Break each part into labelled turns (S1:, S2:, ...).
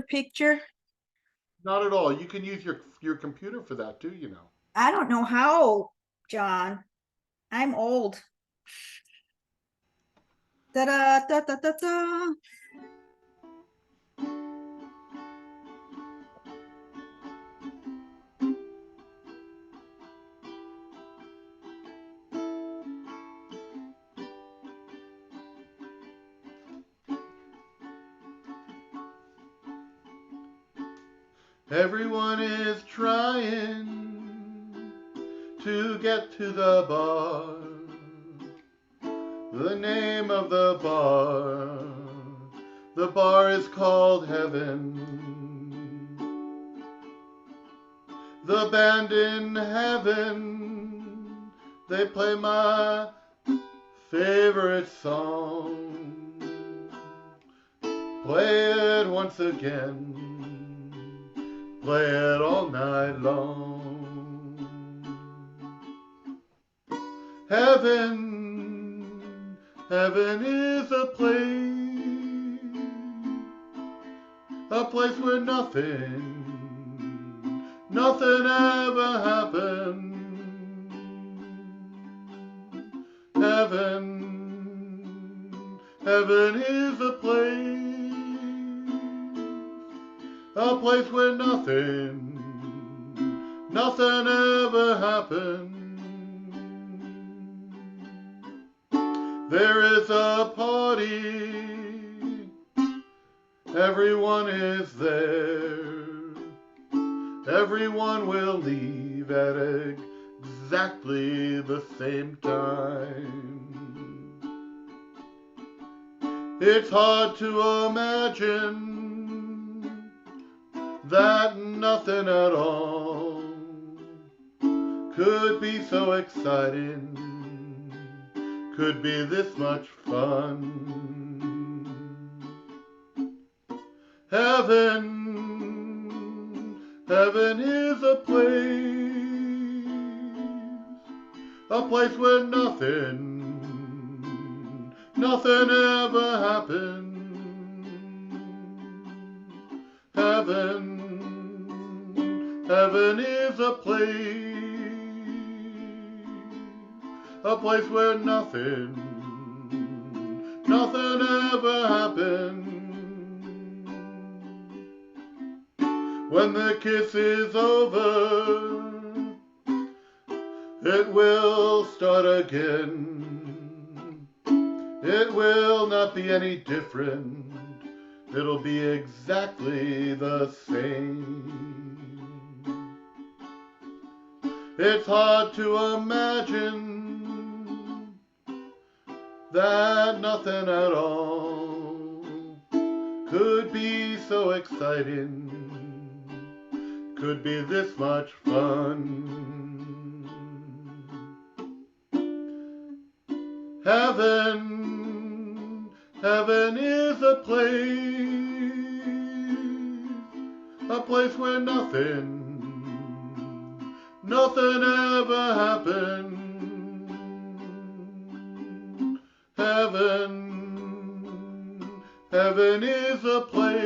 S1: picture?
S2: Not at all. You can use your computer for that too, you know.
S1: I don't know how, John. I'm old. Da da da da da da.
S2: Everyone is trying to get to the bar. The name of the bar is called Heaven. The band in heaven, they play my favorite song. Play it once again, play it all night long. Heaven, heaven is a place where nothing ever happened. Heaven is a place where nothing ever happened. There is a party, everyone is there. Everyone will leave at exactly the same time. It's hard to imagine that nothing at all could be so exciting, could be this much fun. Heaven is a place where nothing ever happened. Heaven is a place where nothing ever happened. When the kiss is over, it will start again. It will not be any different. It'll be exactly the same. It's hard to imagine that nothing at all could be so exciting, could be this much fun. Heaven is a place where nothing ever happened. Heaven is a place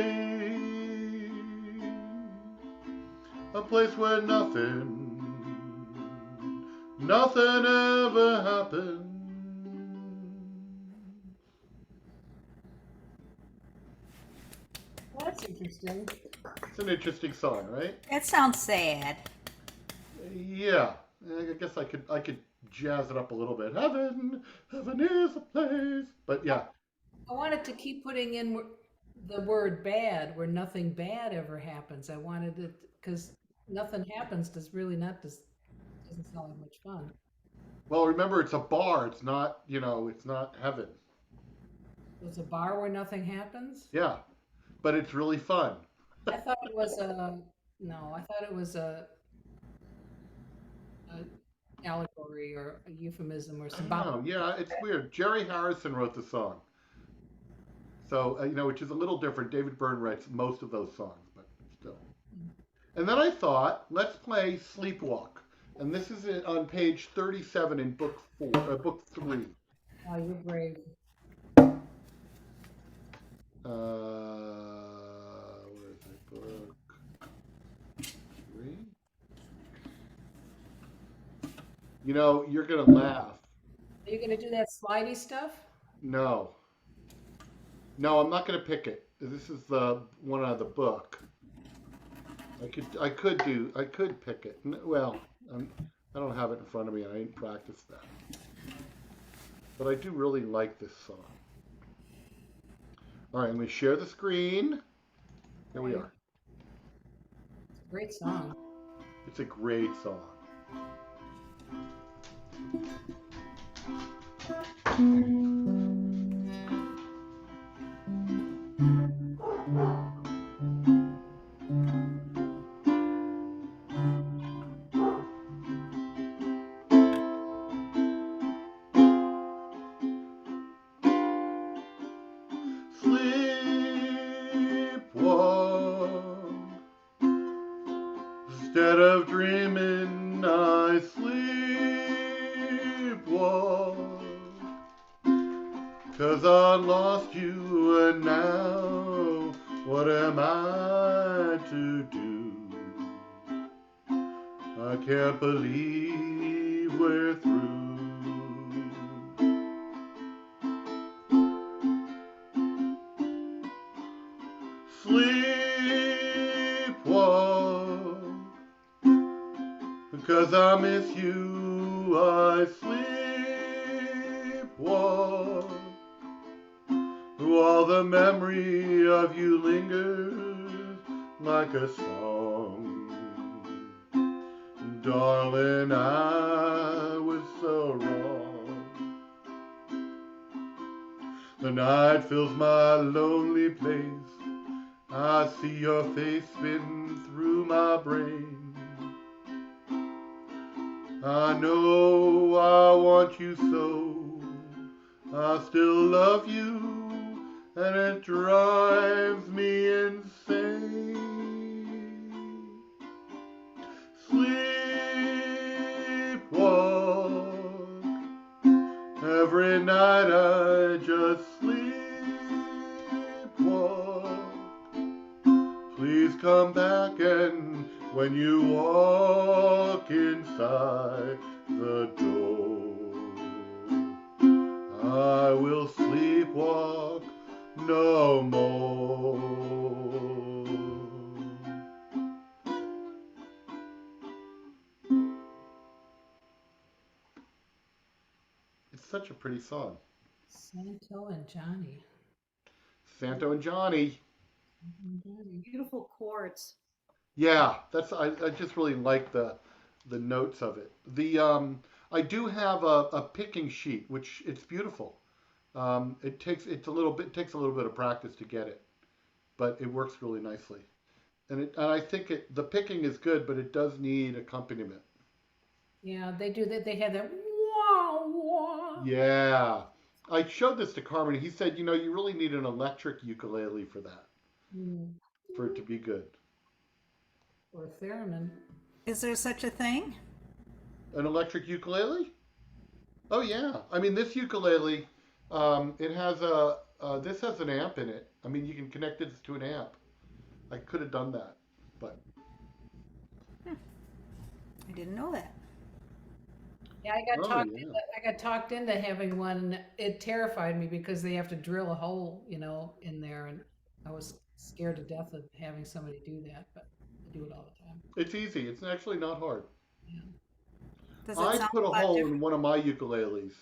S2: where nothing ever happened.
S3: Well, that's interesting.
S2: It's an interesting song, right?
S1: That sounds sad.
S2: Yeah, I guess I could jazz it up a little bit. Heaven is a place. But yeah,
S3: I wanted to keep putting in the word bad where nothing bad ever happens. I wanted it because nothing happens does really not doesn't sound like much fun.
S2: well, remember it's a bar. It's not, it's not heaven.
S3: There's a bar where nothing happens.
S2: Yeah, but it's really fun.
S3: I thought it was a no. I thought it was a allegory or a euphemism or
S2: I don't know.
S3: symbolic.
S2: Yeah, it's weird. Jerry Harrison wrote the song. So, which is a little different. David Byrne writes most of those songs, but still. And then I thought, let's play Sleepwalk. And this is on page 37 in book 3.
S3: Oh, you're brave.
S2: Where is You know, you're gonna laugh.
S3: Are you gonna do that slidey stuff?
S2: No, no, I'm not gonna pick it. This is the one out of the book. I could pick it. Well, I don't have it in front of me, and I didn't practice that. But I do really like this song. All right, I'm gonna share the screen. Here we are.
S3: It's a great song.
S2: It's a great song. Sleepwalk. Instead of dreaming, I sleepwalk. 'Cause I lost you, and now what am I to do? I can't believe we're through. Sleepwalk, because I miss you, I sleepwalk. While the memory of you lingers like a song. Darling, I was so wrong. The night fills my lonely place. I see your face spin through my brain. I know I want you so. I still love you, and it drives me insane. Sleepwalk. Every night I just sleepwalk. Please come back, and when you walk inside the door, I will sleepwalk no more. It's such a pretty song.
S3: Santo and Johnny.
S2: Santo and Johnny.
S1: Beautiful chords.
S2: Yeah, I just really like the notes of it. I do have a picking sheet, which it's beautiful. It takes a little bit of practice to get it, but it works really nicely. And I think the picking is good, but it does need accompaniment.
S3: Yeah, they do that. They have that wah wah.
S2: Yeah. I showed this to Carmen. He said, you really need an electric ukulele for that,
S3: Mm.
S2: for it to be good.
S3: Or a theremin.
S1: Is there such a thing?
S2: An electric ukulele? Oh yeah. I mean, this ukulele, it has this has an amp in it. I mean, you can connect it to an amp. I could have done that, but
S1: I didn't know that.
S3: Yeah, I got
S2: oh
S3: talked
S2: yeah.
S3: into, I got talked into having one. It terrified me because they have to drill a hole, in there, and I was scared to death of having somebody do that. But I do it all the time.
S2: It's easy. It's actually not hard.
S3: Yeah.
S1: Does it
S2: I
S1: sound
S2: put a
S1: a lot
S2: hole in
S1: different?
S2: one of my ukuleles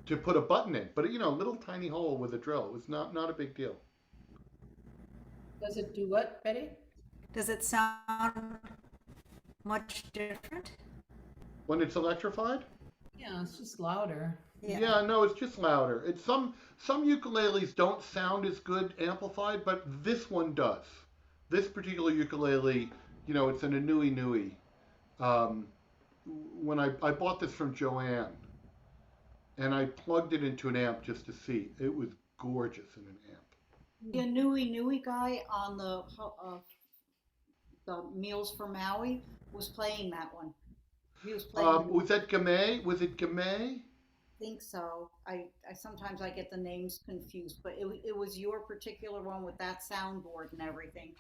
S2: to put a button in, but a little tiny hole with a drill. It's not a big deal.
S3: Does it do what, Betty?
S1: Does it sound much different?
S2: When it's electrified?
S3: Yeah, it's just louder.
S2: Yeah, no, it's just louder. It's some ukuleles don't sound as good amplified, but this one does. This particular ukulele, it's an Inui Nui. Um, when I bought this from Joanne, and I plugged it into an amp just to see, it was gorgeous in an amp.
S1: The Nui guy on the Meals for Maui was playing that one. He was playing.
S2: Was that Gamay? Was it Gamay?
S1: Think so. I sometimes I get the names confused, but it was your particular one with that soundboard and everything.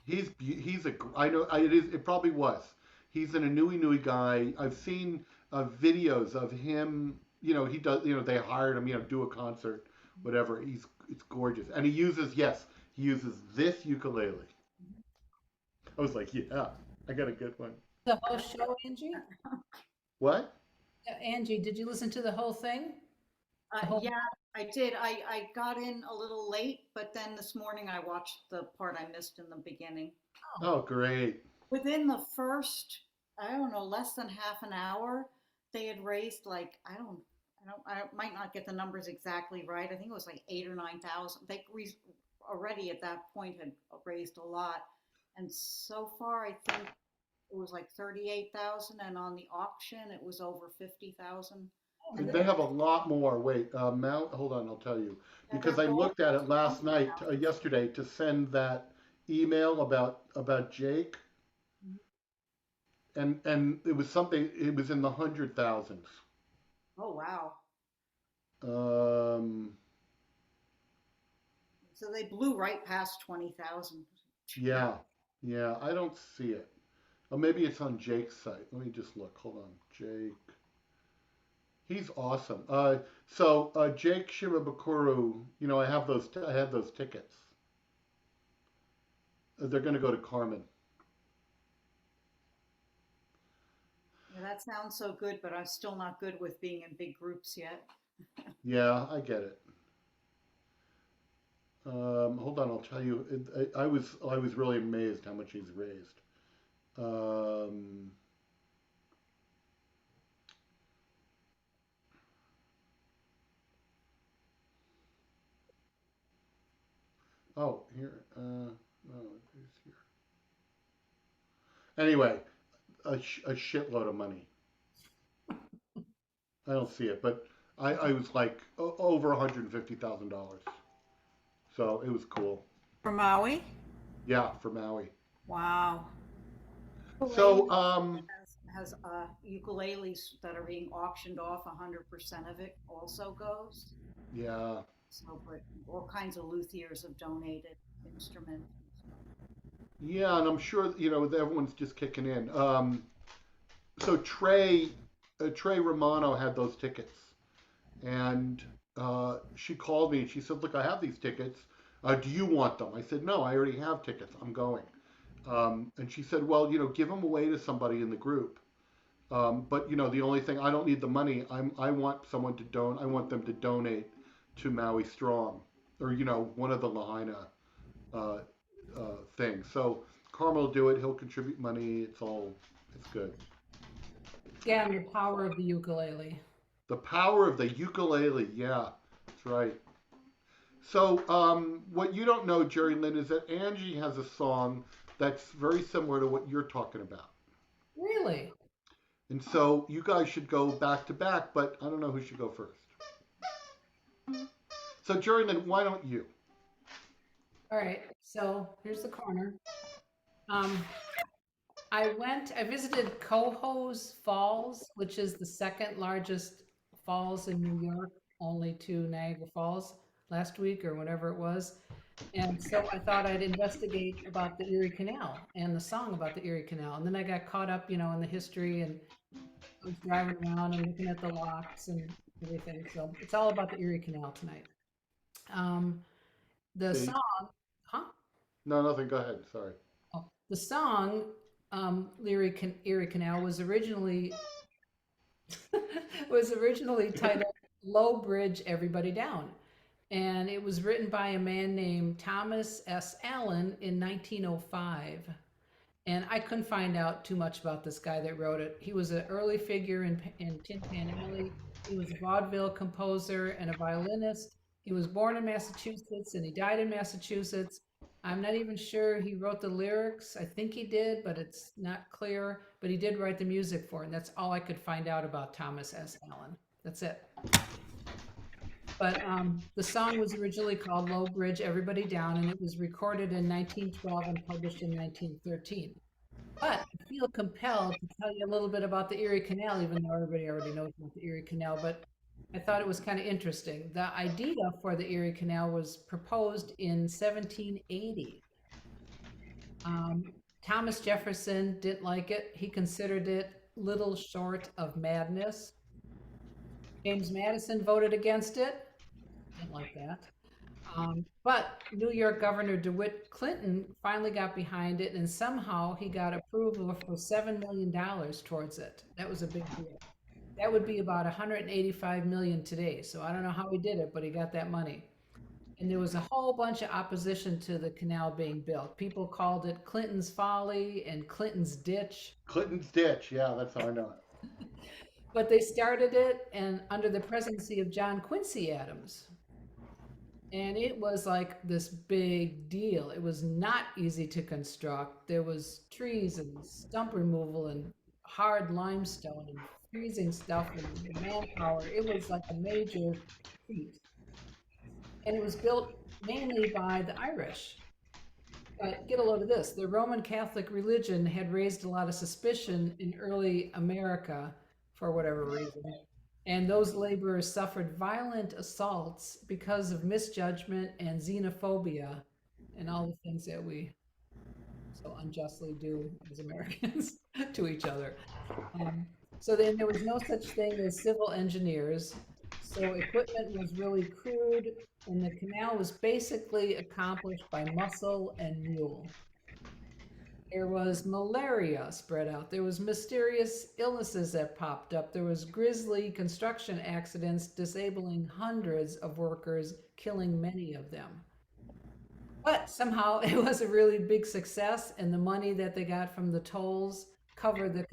S2: I know it is. It probably was. He's an Inui Nui guy. I've seen videos of him. He does. They hired him. Do a concert, whatever. It's gorgeous, and he uses this ukulele. I was like, yeah, I got a good one.
S3: The whole show, Angie?
S2: What?
S3: Angie, did you listen to the whole thing? The whole
S1: Yeah, I did. I got in a little late, but then this morning I watched the part I missed in the beginning.
S2: Oh, great.
S1: Within the first, I don't know, less than half an hour, they had raised like I might not get the numbers exactly right. I think it was like 8 or 9 thousand. Already at that point had raised a lot, and so far I think it was like 38,000, and on the auction it was over 50,000.
S3: oh,
S1: And
S2: They
S1: they're
S2: have a lot more. Wait, Mount. Hold on, I'll tell you
S1: yeah,
S2: because
S1: they're
S2: I
S1: going
S2: looked at it
S1: to
S2: last night,
S1: 100,000.
S2: yesterday, to send that email about Jake, and it was something. It was in the hundred thousands.
S1: Oh wow!
S2: Um,
S1: So they blew right past 20,000.
S2: yeah, yeah. I don't see it. Oh, maybe it's on Jake's site. Let me just look. Hold on, Jake. He's awesome. Jake Shimabukuro. I had those tickets. They're going to go to Carmen.
S1: Yeah, that sounds so good, but I'm still not good with being in big groups yet.
S2: Yeah, I get it. Hold on, I'll tell you. I was really amazed how much he's raised. Um, oh, here. No, it's here. Anyway, a shitload of money. I don't see it, but I was like over $150,000. So it was cool.
S1: For Maui?
S2: Yeah, for Maui.
S1: Wow.
S2: So
S1: Ukulele has ukuleles that are being auctioned off. 100% of it also goes.
S2: yeah,
S1: So, but all kinds of luthiers have donated instruments and stuff.
S2: yeah, and I'm sure that everyone's just kicking in. So Trey Romano had those tickets, and she called me and she said, "Look, I have these tickets. Do you want them?" I said, "No, I already have tickets. I'm going." And she said, "Well, give them away to somebody in the group. But the only thing, I don't need the money. I want someone to I want them to donate to Maui Strong, or one of the Lahaina uh, things. So Carmel will do it. He'll contribute money. It's good.
S3: yeah, and the power of the ukulele.
S2: The power of the ukulele. Yeah, that's right. So what you don't know, Jerelynn, is that Angie has a song that's very similar to what you're talking about.
S3: Really?
S2: And so you guys should go back to back, but I don't know who should go first. So Jerelynn, why don't you?
S3: All right. So here's the corner. Um, I visited Cohoes Falls, which is the second largest falls in New York, only to Niagara Falls, last week or whatever it was. And so I thought I'd investigate about the Erie Canal and the song about the Erie Canal. And then I got caught up, in the history, and I was driving around and looking at the locks and everything. So it's all about the Erie Canal tonight. Um, the
S2: See,
S3: song, huh?
S2: no, nothing. Go ahead. Sorry.
S3: Oh, the song, Erie Canal was originally titled "Low Bridge Everybody Down," and it was written by a man named Thomas S. Allen in 1905. And I couldn't find out too much about this guy that wrote it. He was an early figure in Tin Pan Alley. He was a vaudeville composer and a violinist. He was born in Massachusetts and he died in Massachusetts. I'm not even sure he wrote the lyrics. I think he did, but it's not clear. But he did write the music for it, and that's all I could find out about Thomas S. Allen. That's it. But the song was originally called Low Bridge Everybody Down, and it was recorded in 1912 and published in 1913. But I feel compelled to tell you a little bit about the Erie Canal, even though everybody already knows about the Erie Canal. But I thought it was kind of interesting. The idea for the Erie Canal was proposed in 1780. Thomas Jefferson didn't like it. He considered it little short of madness. James Madison voted against it. Didn't like that. But New York Governor DeWitt Clinton finally got behind it, and somehow he got approval for $7 million towards it. That was a big deal. That would be about 185 million today. So I don't know how he did it, but he got that money. And there was a whole bunch of opposition to the canal being built. People called it Clinton's Folly and Clinton's Ditch.
S2: Clinton's Ditch. Yeah, that's how I know it.
S3: But they started it and under the presidency of John Quincy Adams. And it was like this big deal. It was not easy to construct. There was trees and stump removal and hard limestone and freezing stuff and manpower. It was like a major feat. And it was built mainly by the Irish. But get a load of this. The Roman Catholic religion had raised a lot of suspicion in early America for whatever reason. And those laborers suffered violent assaults because of misjudgment and xenophobia and all the things that we so unjustly do as Americans to each other. So then there was no such thing as civil engineers. So equipment was really crude, and the canal was basically accomplished by muscle and mule. There was malaria spread out. There was mysterious illnesses that popped up. There was grisly construction accidents disabling hundreds of workers, killing many of them. But somehow it was a really big success, and the money that they got from the tolls covered the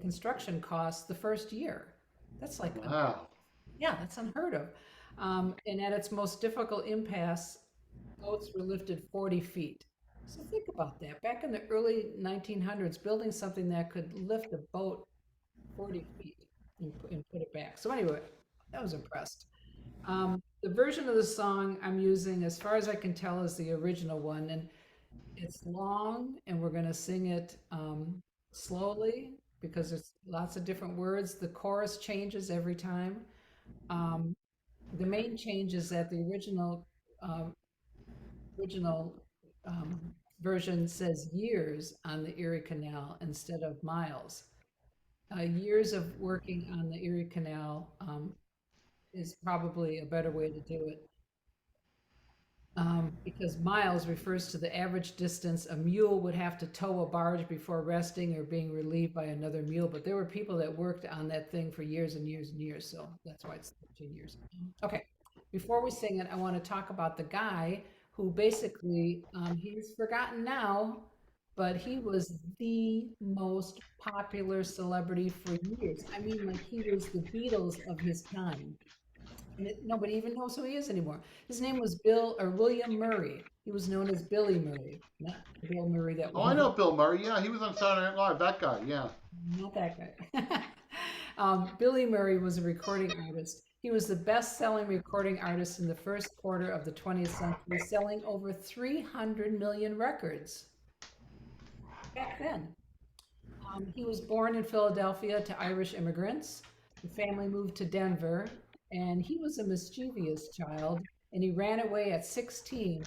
S3: construction costs the first year. That's like,
S2: Wow.
S3: yeah, that's unheard of. And at its most difficult impasse, boats were lifted 40 feet. So think about that. Back in the early 1900s, building something that could lift a boat 40 feet and put it back. So anyway, I was impressed. The version of the song I'm using, as far as I can tell, is the original one. And it's long, and we're going to sing it slowly because there's lots of different words. The chorus changes every time. The main change is that the original version says years on the Erie Canal instead of miles. Years of working on the Erie Canal is probably a better way to do it. Because miles refers to the average distance a mule would have to tow a barge before resting or being relieved by another mule. But there were people that worked on that thing for years and years and years, so that's why it's 13 years. Okay, before we sing it, I want to talk about the guy who basically, he's forgotten now, but he was the most popular celebrity for years. I mean, like he was the Beatles of his time. And nobody even knows who he is anymore. His name was William Murray. He was known as Billy Murray, not Bill Murray that
S2: Oh, I know Bill Murray. Yeah, he was on Saturday Night Live. That guy. Yeah.
S3: not that guy. Billy Murray was a recording artist. He was the best-selling recording artist in the first quarter of the 20th century, selling over 300 million records back then. He was born in Philadelphia to Irish immigrants. The family moved to Denver, and he was a mischievous child, and he ran away at 16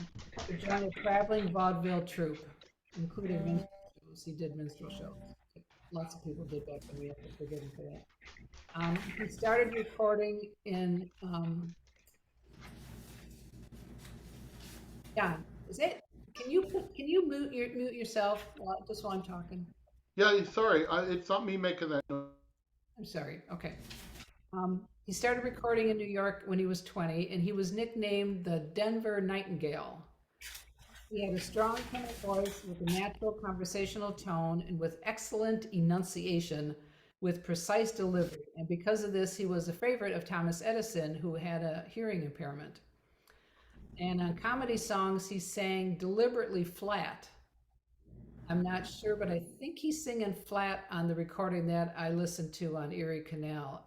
S3: to join a traveling vaudeville troupe, including minstrel shows. He did minstrel shows. Lots of people did that, but we have to forgive him for that. He started recording in, John, is it? Can you mute yourself just while I'm talking?
S2: Yeah, sorry. It's not me making that noise.
S3: I'm sorry. Okay. He started recording in New York when he was 20, and he was nicknamed the Denver Nightingale. He had a strong tenor voice with a natural conversational tone and with excellent enunciation with precise delivery. And because of this, he was a favorite of Thomas Edison, who had a hearing impairment. And on comedy songs, he sang deliberately flat. I'm not sure, but I think he's singing flat on the recording that I listened to on Erie Canal.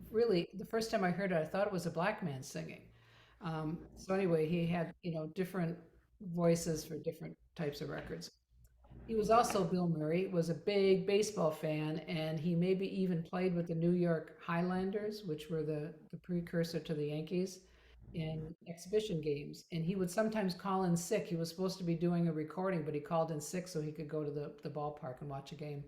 S3: Really, the first time I heard it, I thought it was a black man singing. So anyway, he had, different voices for different types of records. He was also, Bill Murray, was a big baseball fan, and he maybe even played with the New York Highlanders, which were the precursor to the Yankees, in exhibition games. And he would sometimes call in sick. He was supposed to be doing a recording, but he called in sick so he could go to the ballpark and watch a game.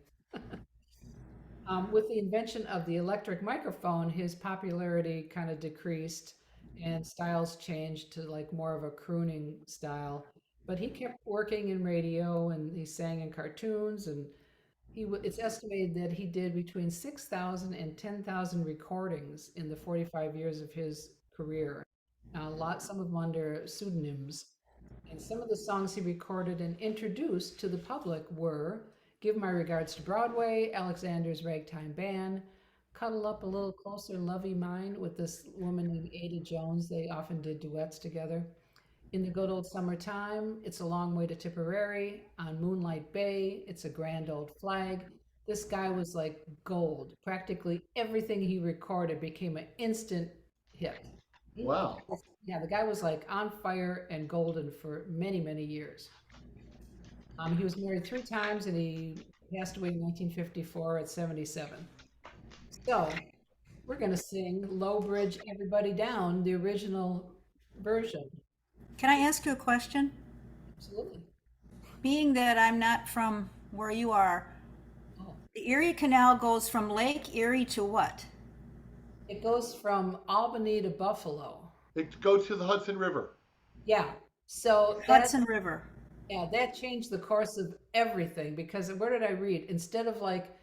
S3: With the invention of the electric microphone, his popularity kind of decreased and styles changed to like more of a crooning style. But he kept working in radio and he sang in cartoons and it's estimated that he did between 6,000 and 10,000 recordings in the 45 years of his career. Some of them under pseudonyms. And some of the songs he recorded and introduced to the public were Give My Regards to Broadway, Alexander's Ragtime Band, Cuddle Up a Little Closer, Lovey Mine with this woman named Ada Jones. They often did duets together. In the Good Old Summertime, It's a Long Way to Tipperary. On Moonlight Bay, It's a Grand Old Flag. This guy was like gold. Practically everything he recorded became an instant hit.
S2: Wow.
S3: Yeah, the guy was like on fire and golden for many, many years. He was married 3 times and he passed away in 1954 at 77. So we're going to sing Low Bridge Everybody Down, the original version.
S4: Can I ask you a question?
S3: Absolutely.
S4: Being that I'm not from where you are,
S3: Oh.
S4: the Erie Canal goes from Lake Erie to what?
S3: It goes from Albany to Buffalo.
S2: It goes to the Hudson River.
S3: Yeah. So that,
S4: Hudson River.
S3: yeah, that changed the course of everything because where did I read? Instead of like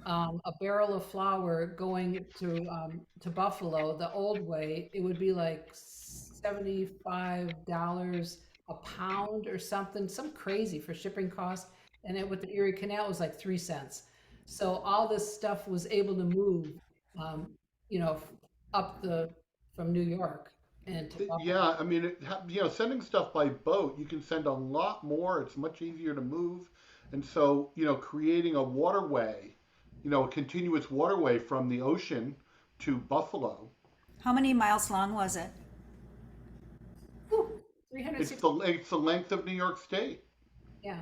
S3: a barrel of flour going to Buffalo the old way, it would be like $75 a pound or something, some crazy for shipping costs. And then with the Erie Canal, it was like 3 cents. So all this stuff was able to move, you know, up from New York and to Buffalo.
S2: Yeah, I mean, sending stuff by boat, you can send a lot more. It's much easier to move. And so, creating a waterway, a continuous waterway from the ocean to Buffalo.
S4: How many miles long was it?
S3: Whew,
S2: It's
S3: 360.
S2: it's the length of New York State.
S3: Yeah,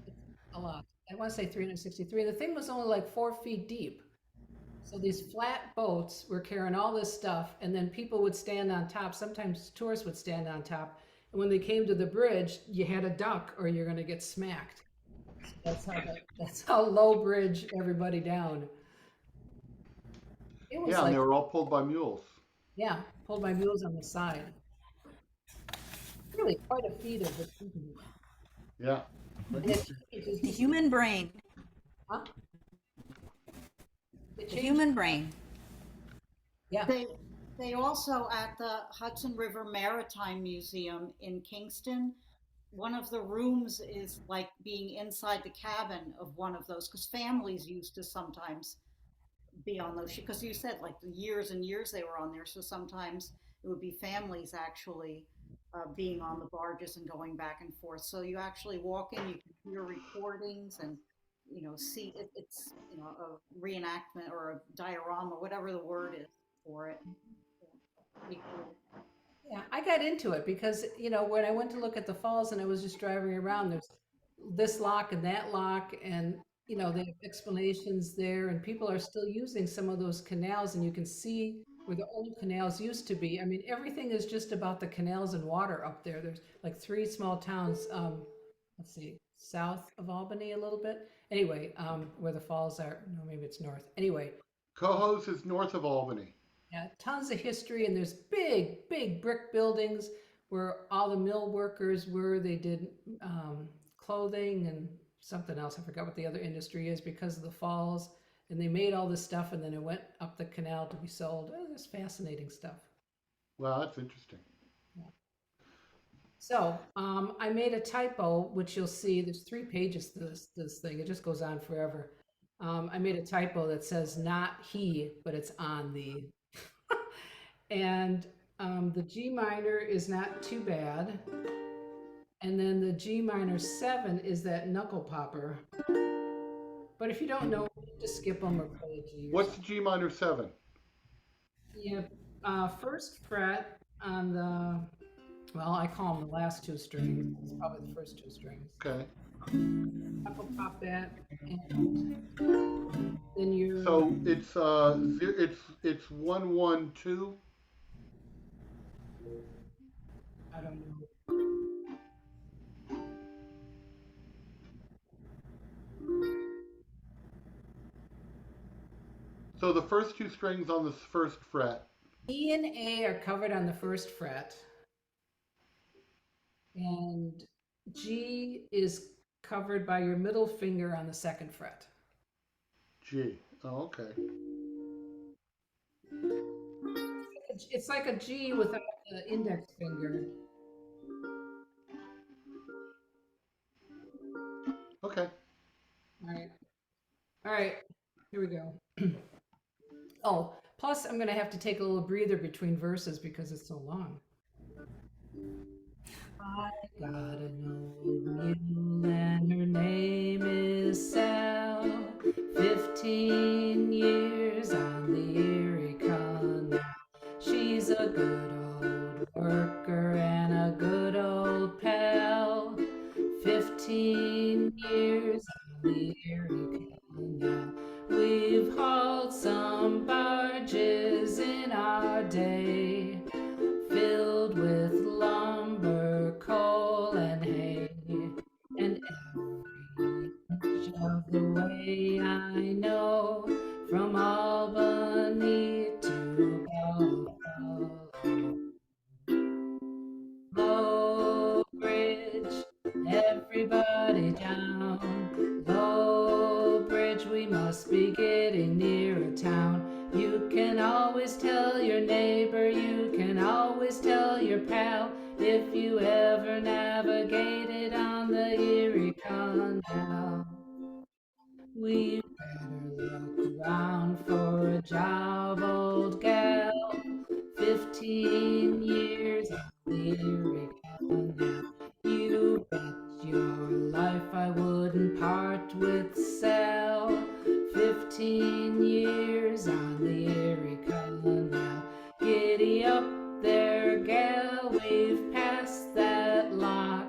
S3: it's a lot. I want to say 363. The thing was only like 4 feet deep. So these flat boats were carrying all this stuff, and then people would stand on top. Sometimes tourists would stand on top. And when they came to the bridge, you had a duck or you're going to get smacked. That's how low bridge everybody down. It was
S2: Yeah, and
S3: like,
S2: they were all pulled by mules.
S3: yeah, pulled by mules on the side. Really quite a feat of achievement.
S2: Yeah.
S3: And it
S4: The human brain.
S3: huh? It
S4: The
S3: changed.
S4: human brain.
S3: Yeah.
S1: They also at the Hudson River Maritime Museum in Kingston, one of the rooms is like being inside the cabin of one of those because families used to sometimes be on those because you said like the years and years they were on there, so sometimes it would be families actually being on the barges and going back and forth. So you actually walk in, you can hear recordings and see it's a reenactment or a diorama, whatever the word is for it. Pretty cool.
S3: Yeah, I got into it because, when I went to look at the falls and I was just driving around, there's this lock and that lock, and, they have explanations there, and people are still using some of those canals, and you can see where the old canals used to be. I mean, everything is just about the canals and water up there. There's like 3 small towns, let's see, south of Albany a little bit. Anyway, where the falls are, no, maybe it's north. Anyway,
S2: Cohoes is north of Albany.
S3: yeah, tons of history, and there's big, big brick buildings where all the mill workers were. They did clothing and something else. I forgot what the other industry is because of the falls. And they made all this stuff, and then it went up the canal to be sold. Oh, that's fascinating stuff.
S2: Well, that's interesting.
S3: So I made a typo, which you'll see. There's 3 pages to this thing. It just goes on forever. I made a typo that says not he, but it's on the. And the G minor is not too bad. And then the G minor 7 is that knuckle popper. But if you don't know, just skip them or play a G.
S2: What's the G minor 7?
S3: Yeah, first fret on the, well, I call them the last 2 strings. It's probably the first 2 strings.
S2: Okay.
S3: Knuckle pop that, and then you're.
S2: So it's 1 1 2.
S3: I don't know.
S2: So the first two strings on the first fret.
S3: E and A are covered on the first fret, and G is covered by your middle finger on the second fret.
S2: G. Oh, okay.
S3: It's like a G without the index finger.
S2: Okay.
S3: All right. All right. Here we go. Oh, plus I'm going to have to take a little breather between verses because it's so long. I got an old mule and her name is Sal. 15 years on the Erie Canal. She's a good old worker and a good old pal. 15 years on the Erie Canal. We've hauled some barges in our day, filled with lumber, coal, and hay, and every inch of the way I know, from Albany to Buffalo. Low Bridge, everybody down. Low Bridge, we must be getting near a town. You can always tell your neighbor, you can always tell your pal, if you ever navigated on the Erie Canal. We better look around for a job, old gal. 15 years on the Erie Canal. You bet your life I wouldn't part with Sal. 15 years on the Erie Canal. Giddy up there, gal, we've passed that lock.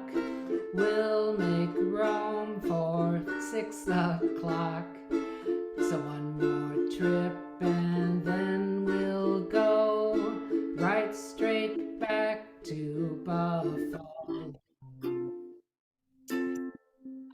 S3: We'll make Rome for 6 o'clock. So one more trip and then we'll go right straight back to Buffalo.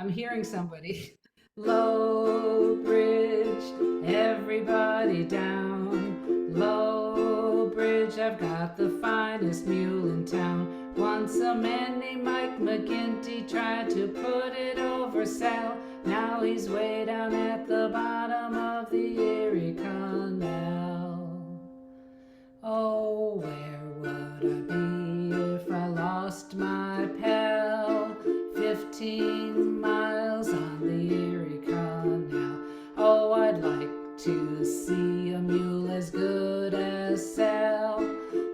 S3: I'm hearing somebody. Low Bridge, everybody down. Low Bridge, I've got the finest mule in town. Once a man named Mike McGinty tried to put it over Sal. Now he's way down at the bottom of the Erie Canal. Oh, where would I be if I lost my pal? 15 miles on the Erie Canal. Oh, I'd like to see a mule as good as Sal.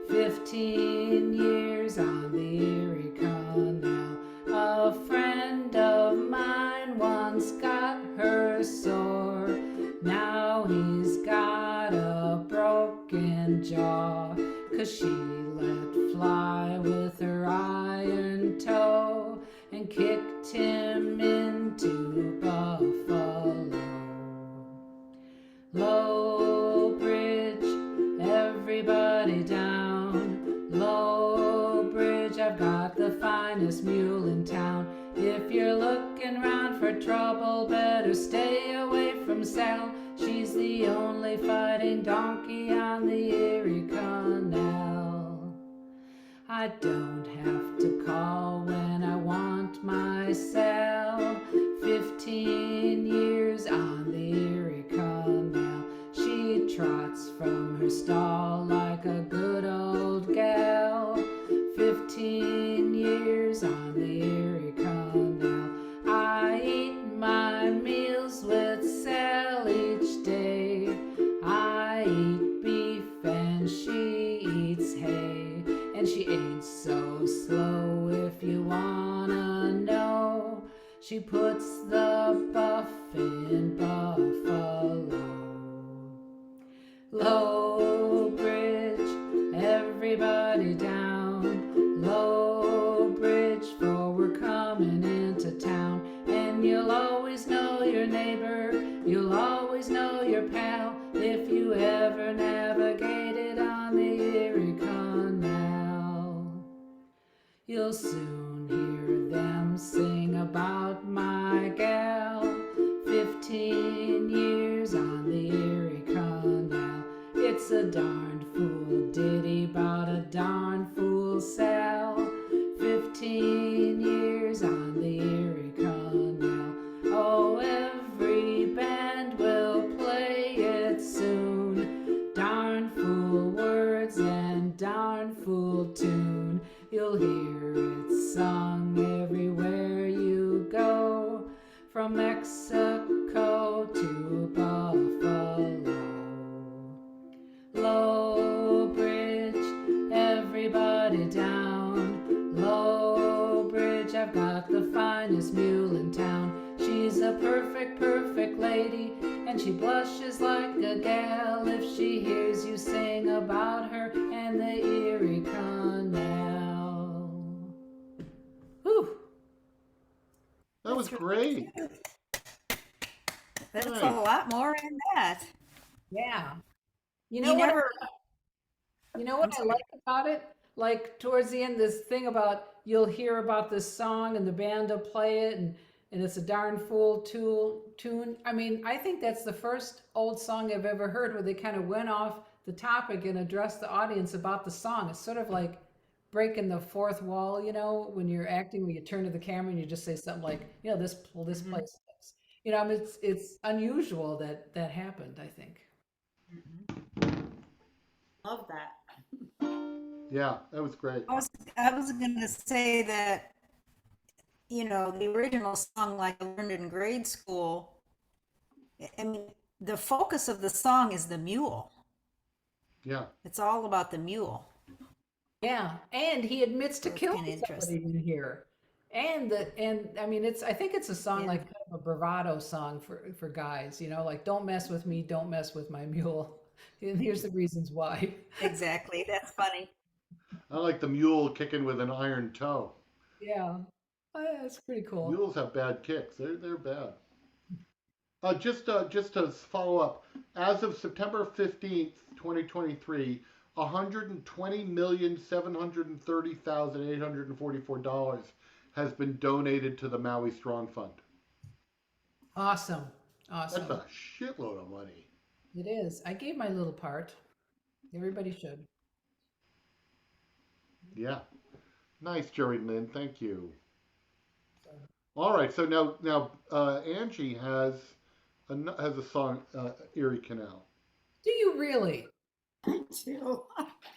S3: 15 years on the Erie Canal. A friend of mine once got her sore. Now he's got a broken jaw, 'cause she let fly with her iron toe and kicked him into Buffalo. Low Bridge, everybody down. Low Bridge, I've got the finest mule in town. If you're looking round for trouble, better stay away from Sal. She's the only fighting donkey on the Erie Canal. I don't have to call when I want my Sal. 15 years on the Erie Canal. She trots from her stall like a good old gal. 15 years on the Erie Canal. I eat my meals with Sal each day. I eat beef and she eats hay. And she ain't so slow if you wanna know. She puts the buff in Buffalo. Low Bridge, everybody down. Low Bridge, for we're coming into town. And you'll always know your neighbor, you'll always know your pal, if you ever navigated on the Erie Canal. You'll soon hear them sing about my gal. 15 years on the Erie Canal. from Mexico to Buffalo. Low Bridge, everybody down. Low Bridge, I've got the finest mule in town. She's a perfect, perfect lady, and she blushes like a gal if she hears you sing about her and the Erie Canal. Whew.
S2: That was
S4: That's really
S2: great.
S4: cute. That's a
S2: Nice.
S4: lot more in that.
S3: Yeah. You
S4: You
S3: know what?
S4: never,
S3: You know
S4: I'm
S3: what I
S4: sorry.
S3: like about it? Like towards the end, this thing about you'll hear about this song and the band will play it and it's a darn fool tune. I mean, I think that's the first old song I've ever heard where they kind of went off the topic and addressed the audience about the song. It's sort of like breaking the fourth wall, when you're acting, when you turn to the camera and you just say something like, this
S1: Mhm.
S3: place sucks. I mean, it's unusual that that happened, I think.
S1: Love that.
S2: Yeah, that was great.
S4: I was going to say that, the original song, like I learned in grade school, I mean, the focus of the song is the mule.
S2: Yeah.
S4: It's all about the mule.
S3: Yeah, and he admits to
S4: So it's
S3: killing
S4: kind of
S3: somebody
S4: interesting.
S3: in here. And I mean I think it's a song
S4: Yeah,
S3: like kind of a bravado song for guys, like don't mess with me, don't mess with my mule. And here's the reasons why.
S4: exactly. That's funny.
S2: I like the mule kicking with an iron toe.
S3: Yeah. That's pretty cool.
S2: Mules have bad kicks. They're bad. Just to follow up, as of September 15th, 2023, $120,730,844 has been donated to the Maui Strong Fund.
S3: Awesome.
S2: That's
S3: Awesome.
S2: a shitload of money.
S3: It is. I gave my little part. Everybody should.
S2: Yeah. Nice, Jerelynn. Thank you.
S3: So,
S2: All right. So now Angie has a song, Erie Canal.
S3: do you really?
S1: I do.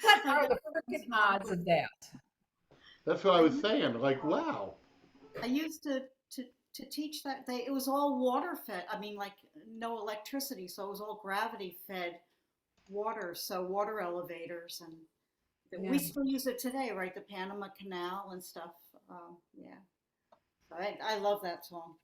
S3: What
S1: I
S3: are
S1: got
S3: the
S1: those
S3: freaking odds of that?
S2: That's what I
S1: I
S2: was
S1: used
S2: saying. Like, wow.
S1: I used to teach that it was all water fed. I mean, like no electricity, so it was all gravity fed water. So water elevators and we
S3: Yeah.
S1: still use it today, right? The Panama Canal and stuff. Yeah, so I love that song.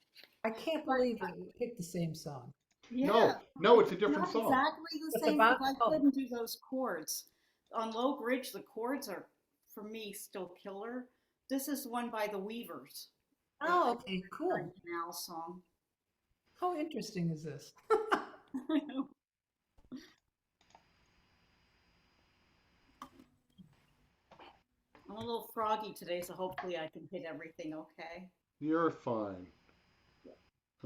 S3: I can't
S1: But
S3: believe that we picked the same song.
S1: yeah,
S2: No, it's a
S1: it's
S2: different
S1: not
S2: song.
S1: exactly the
S3: It's
S1: same
S3: about
S1: because I
S3: oh,
S1: couldn't do those chords. On Low Bridge, the chords are, for me, still killer. This is one by the Weavers. They
S3: oh,
S1: did
S3: okay,
S1: a
S3: cool.
S1: Canal song.
S3: How interesting is this?
S1: I'm a little froggy today, so hopefully I can hit everything okay.
S2: You're fine.
S1: It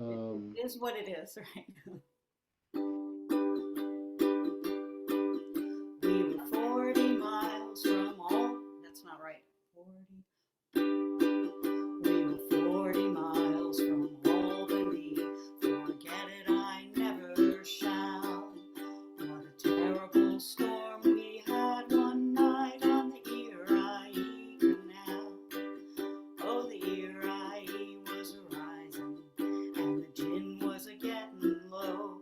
S2: Um,
S1: is what it is, right? We were 40 miles from all. That's not right. 40. We were 40 miles from Albany. Forget it, I never shall. What a terrible storm we had one night on the Erie Canal. Oh, the Erie was a rising, and the gin was a getting low.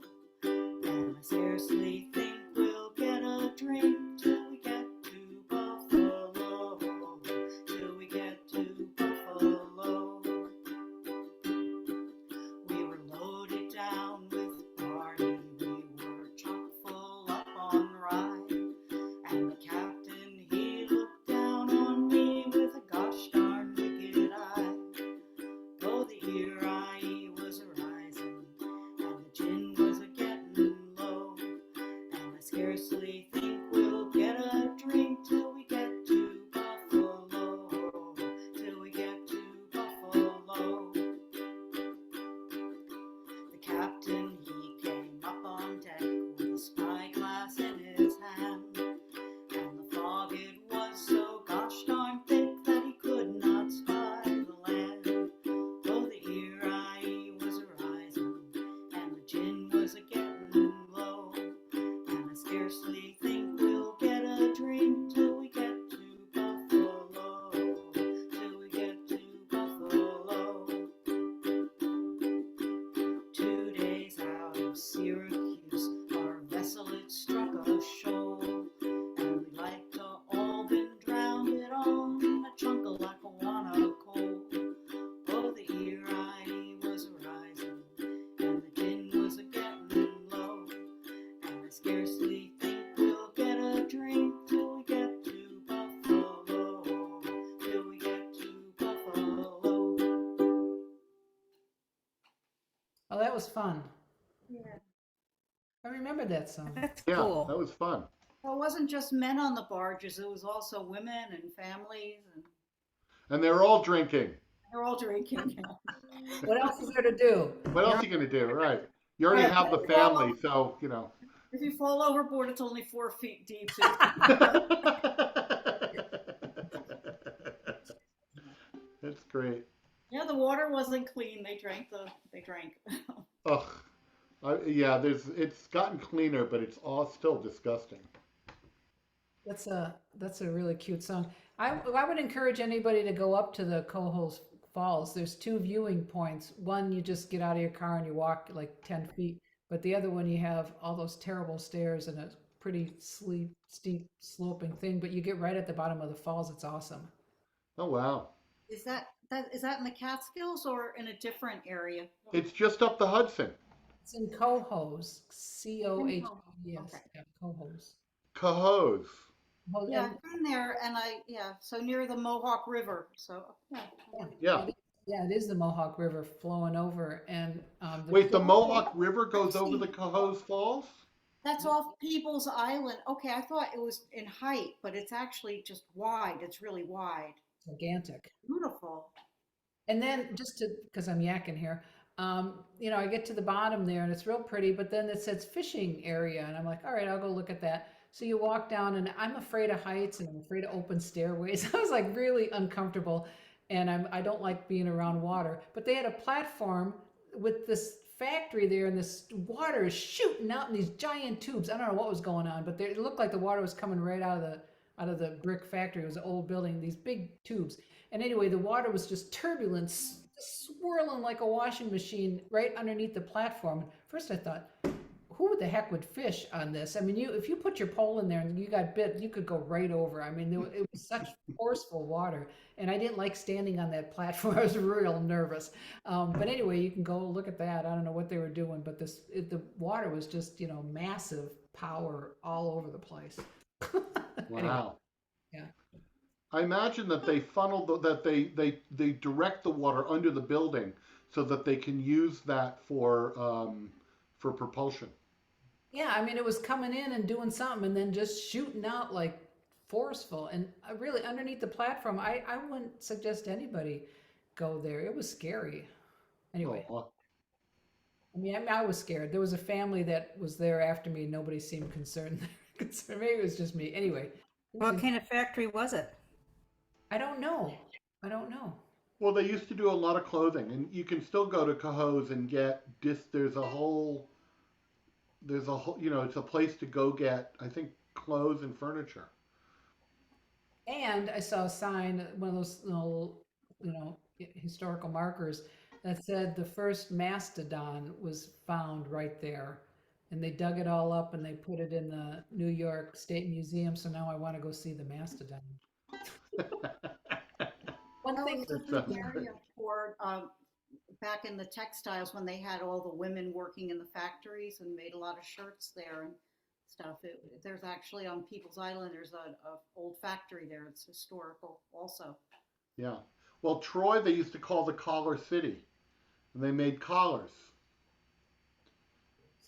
S3: Oh, that was fun.
S1: Yeah.
S3: I remember that song.
S4: That's
S2: Yeah,
S4: cool.
S2: that was fun.
S1: Well, it wasn't just men on the barges, it was also women and families, and
S2: And they were all drinking.
S1: they're all drinking.
S3: What else is there to do?
S2: What else
S3: You're
S2: are you going to do? Right. You already
S1: Right.
S2: have the family, so, you know.
S1: If you fall overboard, it's only 4 feet deep. So
S2: That's great.
S1: yeah, the water wasn't clean. They drank.
S2: Ugh. Yeah, it's gotten cleaner, but it's all still disgusting.
S3: that's a really cute song. I would encourage anybody to go up to the Cohoes Falls. There's two viewing points. One, you just get out of your car and you walk like 10 feet, but the other one, you have all those terrible stairs and a pretty steep sloping thing, but you get right at the bottom of the falls. It's awesome.
S2: Oh, wow.
S1: Is that in the Catskills or in a different area?
S2: It's just up the Hudson.
S3: It's in Cohoes, Cohoes.
S1: Okay.
S3: Yeah, Cohoes.
S2: Cohoes.
S3: Well,
S1: Yeah,
S3: and-
S1: I've been there, and so near the Mohawk River. So yeah.
S2: Yeah.
S3: yeah, it is the Mohawk River flowing over, and
S2: Wait, the Mohawk River goes over the Cohoes Falls?
S1: That's off People's Island. Okay, I thought it was in height, but it's actually just wide. It's really wide.
S3: gigantic.
S1: Beautiful.
S3: And then just to, because I'm yakking here, I get to the bottom there and it's real pretty, but then it says fishing area, and I'm like, all right, I'll go look at that. So you walk down, and I'm afraid of heights and I'm afraid of open stairways. I was like really uncomfortable, and I don't like being around water. But they had a platform with this factory there, and this water is shooting out in these giant tubes. I don't know what was going on, but it looked like the water was coming right out of the brick factory. It was an old building, these big tubes. And anyway, the water was just turbulent, swirling like a washing machine right underneath the platform. First I thought, who the heck would fish on this? I mean, if you put your pole in there and you got bit, you could go right over. I mean, it was such forceful water, and I didn't like standing on that platform. I was real nervous. But anyway, you can go look at that. I don't know what they were doing, but the water was just, massive power all over the place. Anyway,
S2: Wow.
S3: yeah.
S2: I imagine that they they direct the water under the building so that they can use that for propulsion.
S3: Yeah, I mean, it was coming in and doing something and then just shooting out like forceful. And really, underneath the platform, I wouldn't suggest anybody go there. It was scary. Anyway,
S2: Oh,
S3: I was scared. There was a family that was there after me. Nobody seemed concerned. Maybe it was just me. Anyway,
S4: What kind of factory was it?
S3: I don't know. I don't know.
S2: well, they used to do a lot of clothing, and you can still go to Cohoes and get it's a place to go get, I think, clothes and furniture.
S3: And I saw a sign, one of those little, historical markers that said the first mastodon was found right there. And they dug it all up and they put it in the New York State Museum. So now I want to go see the mastodon. One
S1: That
S3: thing,
S1: was
S2: That
S1: just an
S2: sounds
S1: area for back in the textiles when they had all the women working in the factories and made a lot of shirts there and stuff. There's actually on People's Island, there's a old factory there. It's historical also.
S2: Yeah. Well, Troy, they used to call the Collar City, and they made collars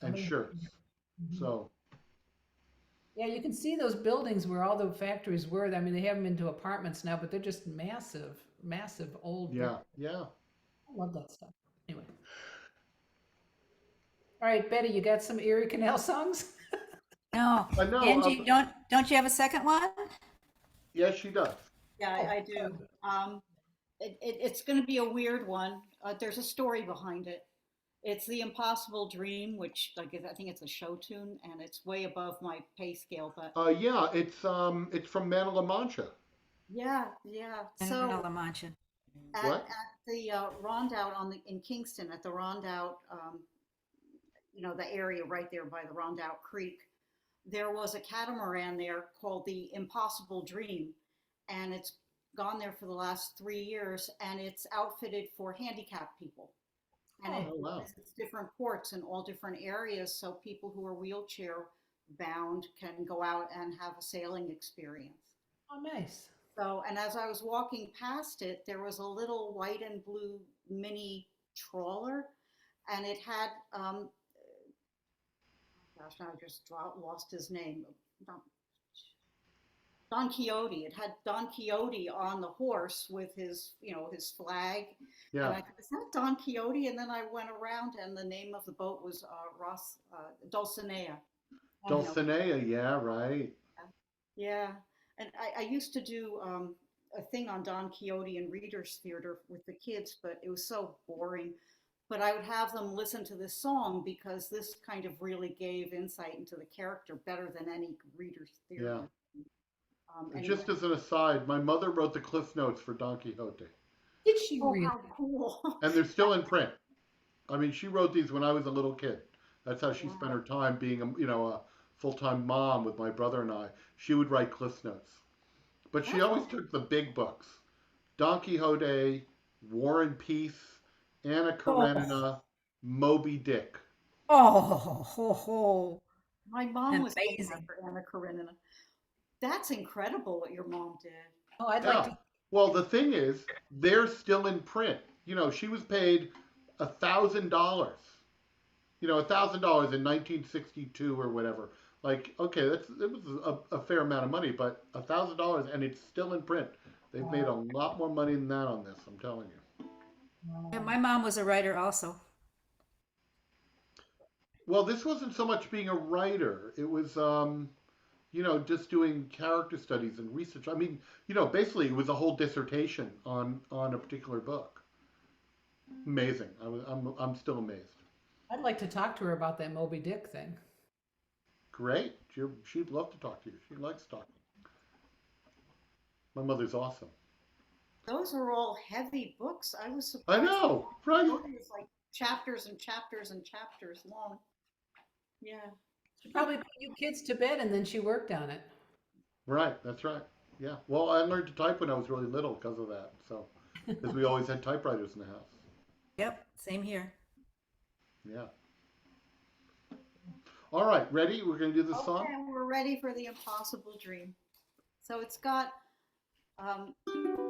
S2: and
S3: somebody-
S2: shirts.
S3: Mhm.
S2: So,
S3: Yeah, you can see those buildings where all the factories were. I mean, they have them into apartments now, but they're just massive, massive old.
S2: yeah, yeah.
S3: I love that stuff. Anyway. All right, Betty, you got some Erie Canal songs?
S4: No.
S2: No,
S4: Angie, don't you have a second one?
S2: yes, she does.
S1: Yeah, I do. It's going to be a weird one. There's a story behind it. It's The Impossible Dream, which I think it's a show tune, and it's way above my pay scale. But
S2: Yeah, it's from Man of La Mancha.
S1: yeah. So
S4: La Mancha.
S2: What?
S1: at the Rondout in Kingston, at the Rondout, the area right there by the Rondout Creek, there was a catamaran there called the Impossible Dream, and it's gone there for the last 3 years, and it's outfitted for handicapped people. And
S2: Oh,
S1: it
S2: wow.
S1: visits different ports in all different areas, so people who are wheelchair bound can go out and have a sailing experience.
S3: Oh, nice.
S1: So, and as I was walking past it, there was a little white and blue mini trawler, and it had gosh, now I just lost his name. Don, Don Quixote. It had Don Quixote on the horse with his, his flag. And
S2: Yeah.
S1: I thought, is that Don Quixote? And then I went around, and the name of the boat was Dulcinea. You know,
S2: Dulcinea, yeah, right.
S1: yeah. And I used to do a thing on Don Quixote in Reader's Theater with the kids, but it was so boring. But I would have them listen to this song because this kind of really gave insight into the character better than any Reader's
S2: Yeah.
S1: Theater.
S2: And
S1: Anyway.
S2: just as an aside, my mother wrote the Cliff Notes for Don Quixote,
S3: Did she
S1: Oh,
S3: really?
S1: how cool.
S2: and they're still in print. I mean, she wrote these when I was a little kid. That's how she spent
S1: Wow.
S2: her time being a full-time mom with my brother and I. She would write Cliff Notes, but she
S1: That's
S2: always took the big books: Don Quixote, War and Peace, Anna
S4: Oh,
S2: Karenina, Moby Dick.
S4: oh, ho, ho.
S1: My mom was named
S4: Amazing.
S1: after Anna Karenina. That's incredible what your mom did.
S3: Oh, I'd like
S2: Yeah.
S3: to.
S2: Well, the thing is, they're still in print. She was paid $1,000. $1,000 in 1962 or whatever. Like, okay, it was a fair amount of money, but $1,000 and it's still in print. They've made a lot more money than that on this. I'm telling you.
S4: And my mom was a writer also.
S2: Well, this wasn't so much being a writer. It was, just doing character studies and research. I mean, basically, it was a whole dissertation on a particular book. Amazing. I'm still amazed.
S3: I'd like to talk to her about that Moby Dick thing.
S2: Great. She'd love to talk to you. She likes talking. My mother's awesome.
S1: Those are all heavy books. I was
S2: I
S1: surprised.
S2: know, right?
S1: It was like chapters and chapters and chapters long. Yeah.
S3: She probably put you kids to bed and then she worked on it.
S2: Right, that's right. Yeah. Well, I learned to type when I was really little because of that. So, because we always had typewriters in the house.
S4: Yep, same here.
S2: Yeah. All right, ready? We're going to do this song?
S1: Okay, we're ready for the impossible dream. So it's got,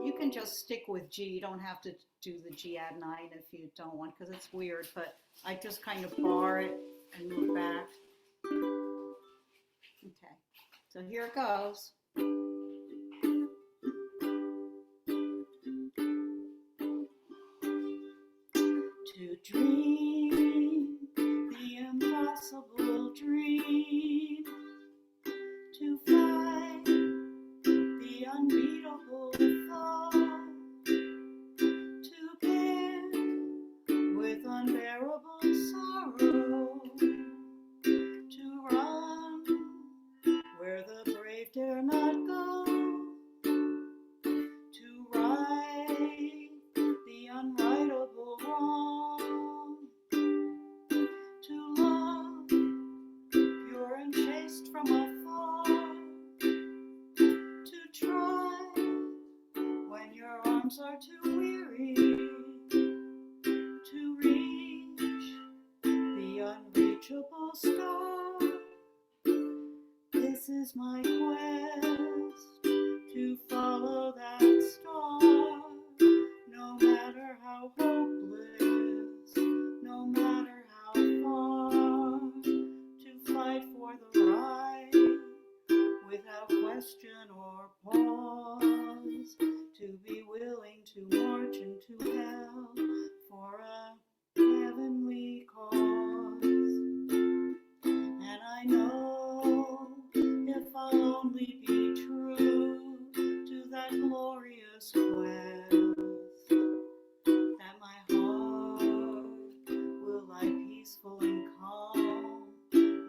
S1: you can just stick with G. You don't have to do the G add 9 if you don't want, because it's weird, but I just kind of bar it and move back. Okay, so here it goes. To dream the impossible dream, to find the unbeatable thought, to bear with unbearable sorrow, to run where the brave dare not go, to right the unrightable wrong, to love pure and chaste from afar, to try when your arms are too weary, to reach the unreachable star. This is my quest, to follow that star, no matter how hopeless, no matter how far, to fight for the right without question or pause, to be willing to march into hell for a heavenly cause. And I know if I'll only be true to that glorious quest, that my heart will lie peaceful and calm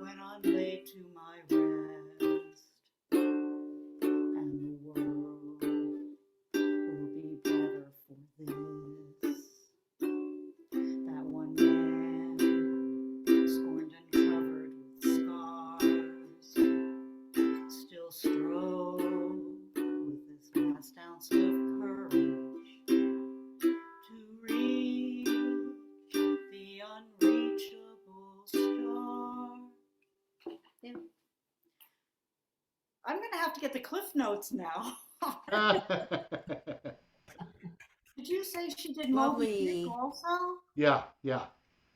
S1: when I'm laid to my rest, and the world will be better for this. That one man, scorned and covered with scars, still strove with his last ounce of courage to reach the unreachable star. Yeah. I'm gonna have to get the Cliff Notes now. Did you say she did Moby Dick
S4: Lovely.
S1: also?
S2: Yeah, yeah.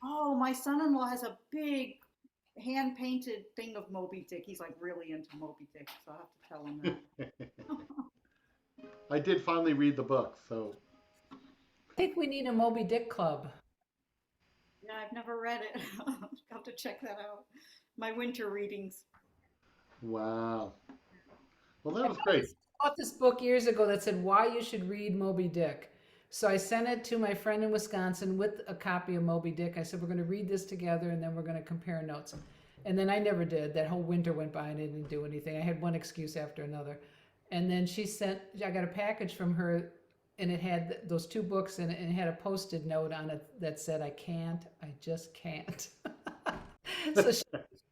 S1: Oh, my son-in-law has a big hand-painted thing of Moby Dick. He's like really into Moby Dick, so I'll have to tell him that.
S2: I did finally read the book, so
S3: I think we need a Moby Dick club.
S1: Yeah, I've never read it. I'll have to check that out. My winter readings.
S2: wow. Well, that
S3: I
S2: was great.
S3: bought this book years ago that said why you should read Moby Dick. So I sent it to my friend in Wisconsin with a copy of Moby Dick. I said, we're going to read this together and then we're going to compare notes. And then I never did. That whole winter went by and I didn't do anything. I had one excuse after another. And then I got a package from her and it had those two books and it had a posted note on it that said, I just can't. So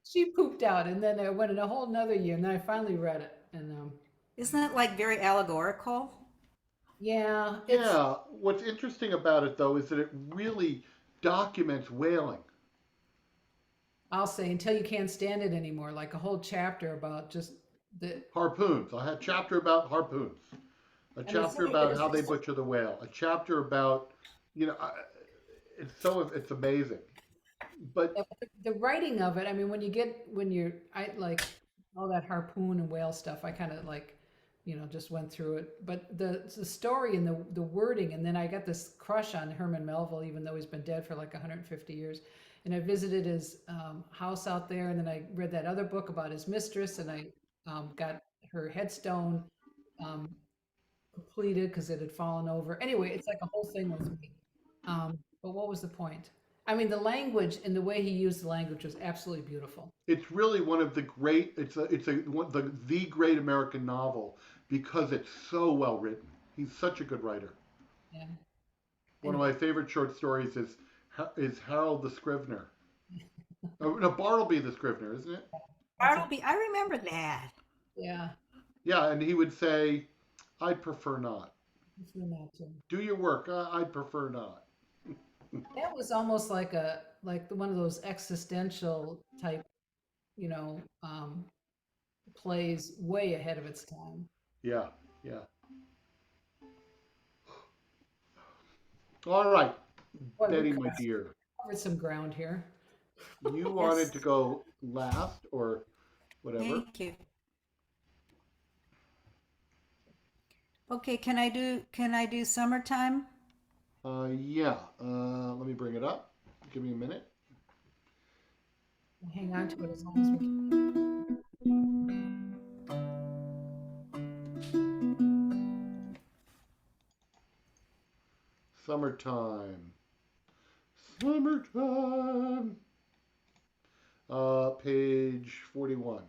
S3: she pooped out and then I went in a whole nother year and then I finally read it. And
S4: Isn't it like very allegorical?
S3: yeah,
S2: Yeah. What's interesting about it, though, is that it really documents whaling.
S3: I'll say until you can't stand it anymore, like a whole chapter about just the
S2: Harpoons. I had a chapter about harpoons. A
S3: and
S2: chapter about how they butcher the whale. A chapter about, you know, it's amazing. But
S3: the writing of it. I mean, I like all that harpoon and whale stuff. I kind of like, just went through it. But the story and the wording, and then I got this crush on Herman Melville, even though he's been dead for like 150 years. And I visited his house out there, and then I read that other book about his mistress, and I got her headstone completed because it had fallen over. Anyway, it's like a whole thing with me. But what was the point? I mean, the language and the way he used the language was absolutely beautiful.
S2: it's really one of the great. The great American novel because it's so well written. He's such a good writer.
S3: Yeah.
S2: One of my favorite short stories is Harold the Scrivener. Oh, no, Bartleby the Scrivener, isn't it?
S4: Bartleby, I remember that.
S3: Yeah.
S2: Yeah, and he would say, "I'd prefer not.
S3: It's been that too.
S2: Do your work. I'd prefer not."
S3: That was almost like one of those existential type, you know, plays way ahead of its time.
S2: Yeah, yeah. All right,
S3: Boy, we
S2: Betty, my dear,
S3: covered some ground here.
S2: you wanted to go last or whatever.
S4: Thank you. Okay, can I do summertime?
S2: Yeah. Let me bring it up. Give me a minute.
S3: Hang on to it as long as we can.
S2: Summertime. Summertime. Page 41.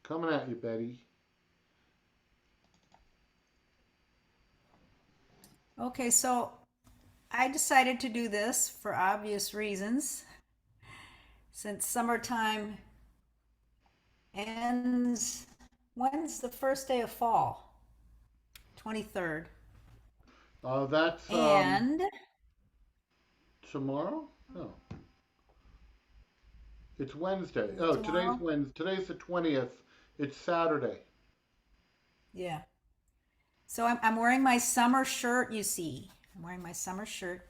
S2: Coming at you, Betty.
S4: Okay, so I decided to do this for obvious reasons. Since summertime ends, when's the first day of fall? 23rd.
S2: That's
S4: And
S2: tomorrow? No. It's Wednesday.
S4: Tomorrow?
S2: Today's Wednesday. Today's the 20th. It's Saturday.
S4: yeah. So I'm wearing my summer shirt, you see. I'm wearing my summer shirt.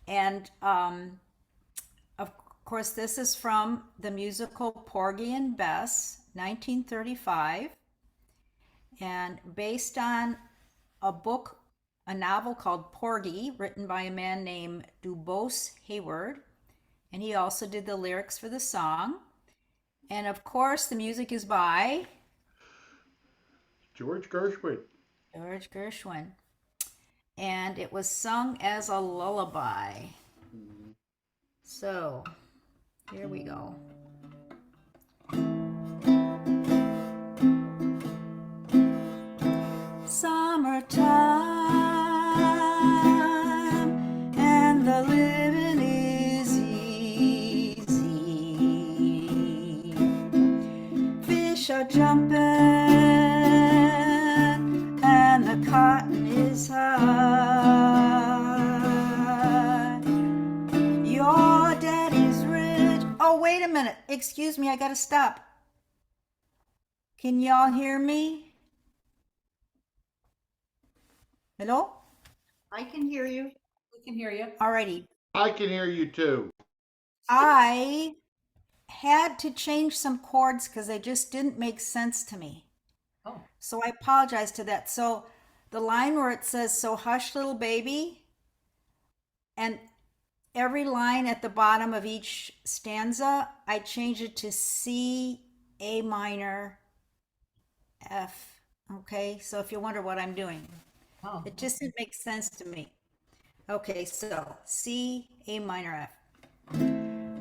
S4: And of course, this is from the musical Porgy and Bess, 1935. And based on a novel called Porgy, written by a man named Dubose Hayward. And he also did the lyrics for the song. And of course, the music is by
S2: George Gershwin.
S4: George Gershwin. And it was sung as a lullaby. So, here we go. Summertime and the living is easy. Fish are jumping and the cotton is high. Your daddy's rich. Oh, wait a minute. excuse me, I gotta stop. Can y'all hear me? Hello?
S1: I can hear you.
S3: We can hear you.
S4: Alrighty.
S2: I can hear you too.
S4: I had to change some chords because they just didn't make sense to me.
S3: Oh,
S4: So I apologize to that. So the line where it says, "So hush, little baby," and every line at the bottom of each stanza, I changed it to C, A minor, F. Okay, so if you wonder what I'm doing,
S3: oh.
S4: it just didn't make sense to me. Okay, so C, A minor, F.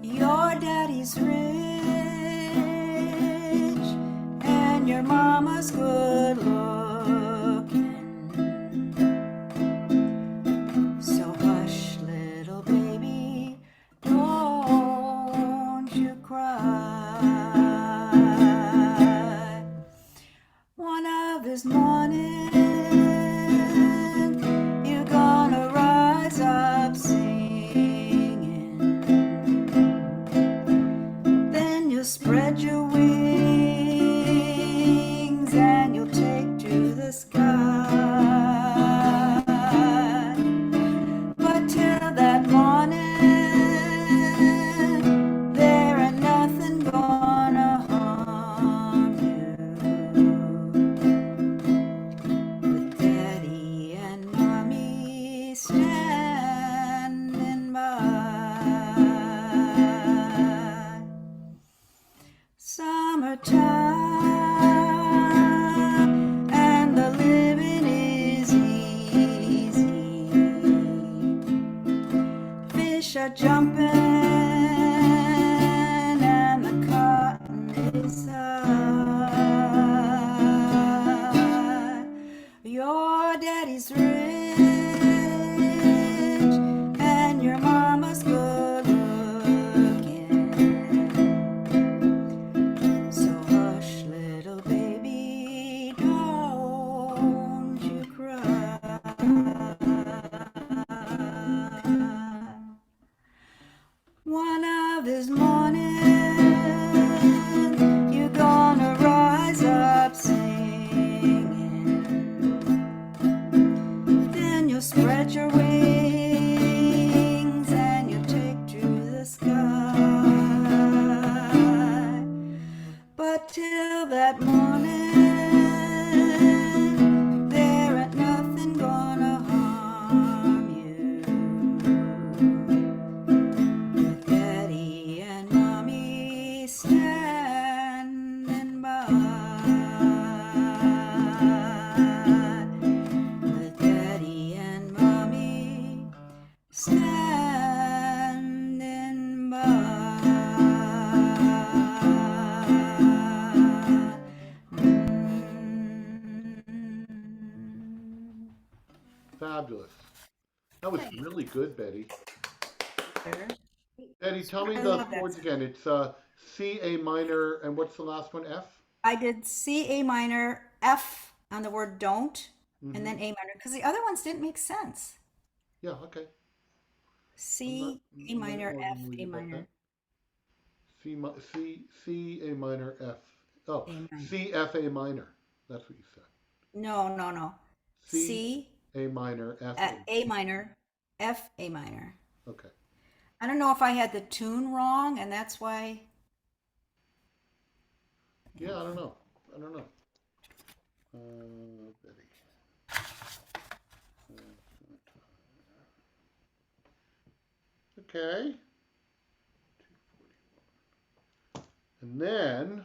S4: Your daddy's rich and your mama's good looking. So hush, little baby, don't you cry. One of these mornings, you're gonna rise up singing. Then you'll spread your wings and you'll take to the sky. But till that morning, there ain't nothing gonna harm you. With Daddy and Mommy standing by. Summertime and the living is easy. Fish are jumping and the cotton is high. Your daddy's rich and your mama's good looking. So hush, little baby, don't you cry. One of these mornings, you're gonna rise up singing. Then you'll spread your wings and you'll take to the sky. But till that morning, there ain't nothing gonna harm you. With Daddy and Mommy standing by. With Daddy and Mommy standing by.
S2: Fabulous. That was really good, Betty.
S4: There.
S2: Betty, tell me
S4: I
S2: the
S4: love that
S2: chords
S4: song.
S2: again. It's C, A minor, and what's the last one? F?
S4: I did C, A minor, F on the word don't, and
S2: Mm-hmm.
S4: then A minor, because the other ones didn't make sense.
S2: Yeah, okay.
S4: C, A
S2: I'm
S4: minor,
S2: not
S4: F,
S2: arguing
S4: A
S2: about
S4: minor,
S2: that. C, A minor, F. Oh,
S4: A minor.
S2: C, F, A minor. That's what you said.
S4: No.
S2: C,
S4: C,
S2: A minor, F, A.
S4: A minor, F, A minor.
S2: Okay.
S4: I don't know if I had the tune wrong, and that's why.
S2: Yeah, I don't know. Betty. Okay. And then,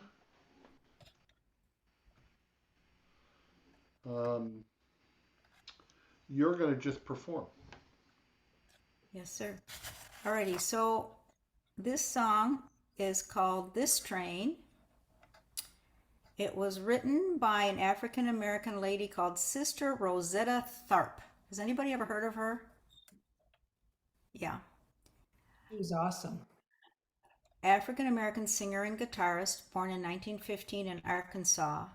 S2: you're going to just perform.
S4: Yes, sir. Alrighty, so this song is called This Train. It was written by an African American lady called Sister Rosetta Tharpe. Has anybody ever heard of her? Yeah.
S3: It was awesome.
S4: African American singer and guitarist, born in 1915 in Arkansas.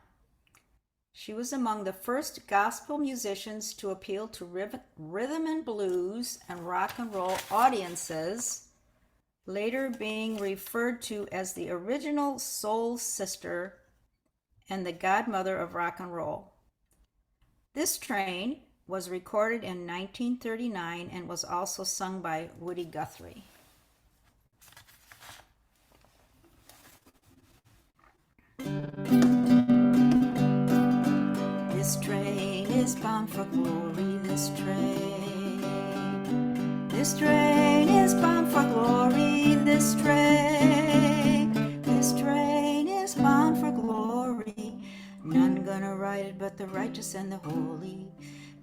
S4: She was among the first gospel musicians to appeal to rhythm and blues and rock and roll audiences later being referred to as the original soul sister and the godmother of rock and roll. This train was recorded in 1939 and was also sung by Woody Guthrie. This train is bound for glory, this train. This train is bound for glory, this train. This train is bound for glory. None gonna ride it but the righteous and the holy.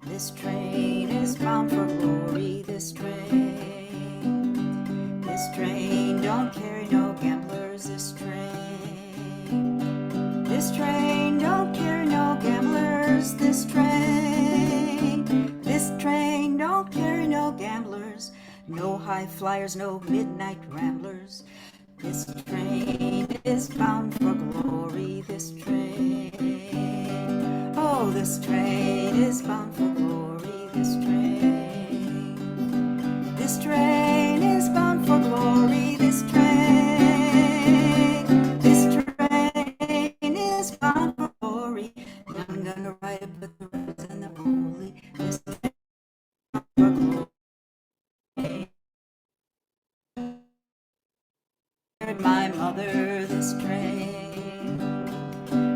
S4: This train is bound for glory, this train. This train don't carry no gamblers, this train. This train don't carry no gamblers, this train. This train don't carry no gamblers, no high flyers, no midnight ramblers. This train is bound for glory, this train. Oh, this train is bound for glory, this train. This train is bound for glory, this train. This train is bound for glory. None gonna ride it but the righteous and the holy. This train is bound for glory. My mother, this train.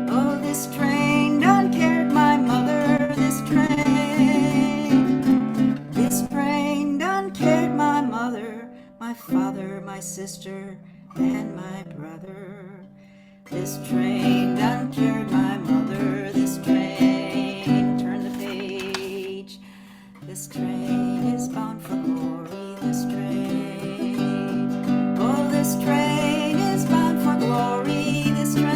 S4: Oh, this train done carried my mother, this train. This train done carried my mother, my father, my sister, and my brother. This train done carried my mother, this train. Turn the page. This train is bound for glory, this train. Oh, this train is bound for glory, this train.